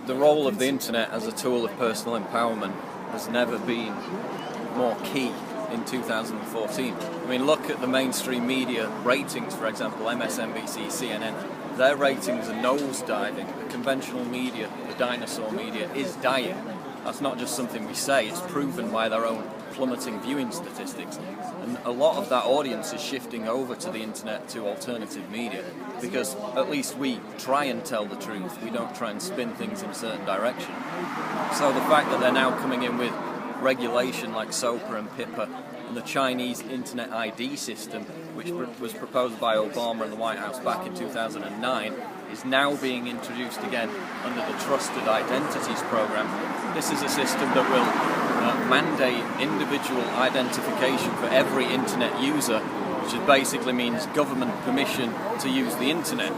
the role of the internet as a tool of personal empowerment has never been more key in 2014. I mean, look at the mainstream media ratings, for example, MSNBC, CNN. Their ratings are nosediving. The conventional media, the dinosaur media, is dying. That's not just something we say, it's proven by their own plummeting viewing statistics. And a lot of that audience is shifting over to the internet, to alternative media, because at least we try and tell the truth. We don't try and spin things in a certain direction. So the fact that they're now coming in with regulation like SOPA and PIPA and the Chinese Internet ID system, which was proposed by Obama and the White House back in 2009, is now being introduced again under the Trusted Identities Program. This is a system that will mandate individual identification for every internet user, which basically means government permission to use the internet.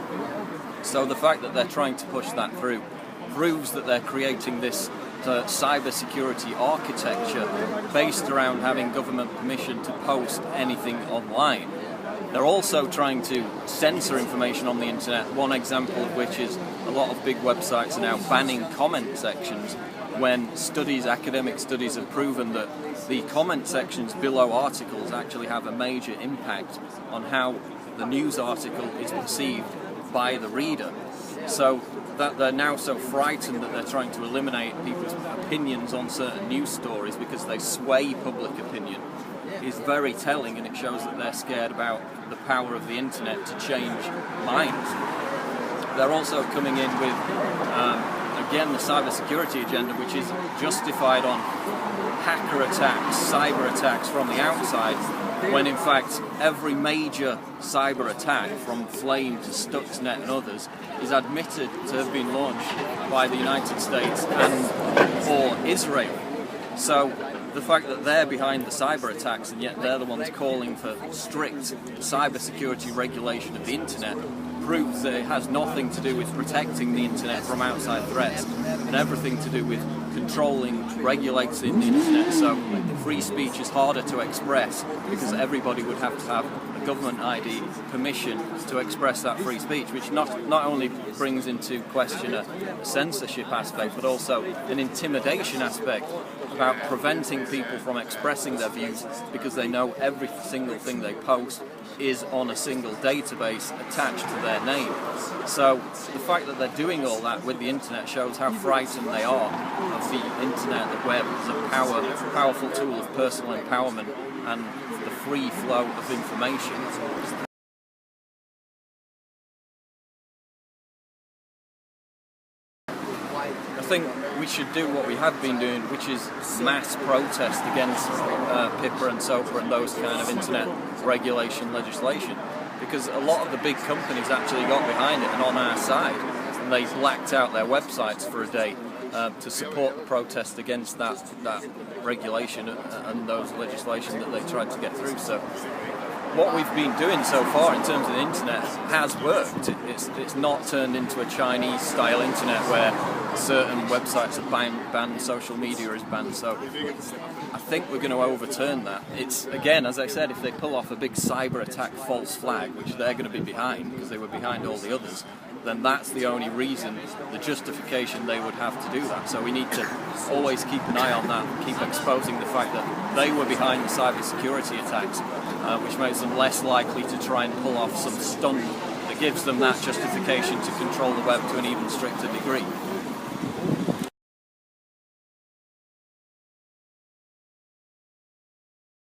So the fact that they're trying to push that through proves that they're creating this cybersecurity architecture based around having government permission to post anything online. They're also trying to censor information on the internet, one example of which is a lot of big websites are now banning comment sections when academic studies have proven that the comment sections below articles actually have a major impact on how the news article is perceived by the reader. So that they're now so frightened that they're trying to eliminate people's opinions on certain news stories because they sway public opinion is very telling, and it shows that they're scared about the power of the internet to change minds. They're also coming in with, again, the cybersecurity agenda, which is justified on hacker attacks, cyber attacks from the outside, when in fact every major cyber attack, from Flame to Stuxnet and others, is admitted to have been launched by the United States and or Israel. So the fact that they're behind the cyber attacks and yet they're the ones calling for strict cybersecurity regulation of the internet proves that it has nothing to do with protecting the internet from outside threats and everything to do with controlling, regulating the internet. So free speech is harder to express because everybody would have to have a government ID permission to express that free speech, which not only brings into question a censorship aspect but also an intimidation aspect about preventing people from expressing their views because they know every single thing they post is on a single database attached to their name. So the fact that they're doing all that with the internet shows how frightened they are of the internet, the web as a powerful tool of personal empowerment and the free flow of information. I think we should do what we have been doing, which is mass protest against PIPA and SOPA and those kind of internet regulation legislation, because a lot of the big companies actually got behind it and on our side, and they blacked out their websites for a day to support the protest against that regulation and those legislation that they tried to get through. So what we've been doing so far in terms of the internet has worked. It's not turned into a Chinese-style internet where certain websites are banned, social media is banned. So I think we're going to overturn that. It's, again, as I said, if they pull off a big cyber attack false flag, which they're going to be behind because they were behind all the others, then that's the only reason, the justification they would have to do that. So we need to always keep an eye on that, keep exposing the fact that they were behind the cybersecurity attacks, which makes them less likely to try and pull off some stunt that gives them that justification to control the web to an even stricter degree.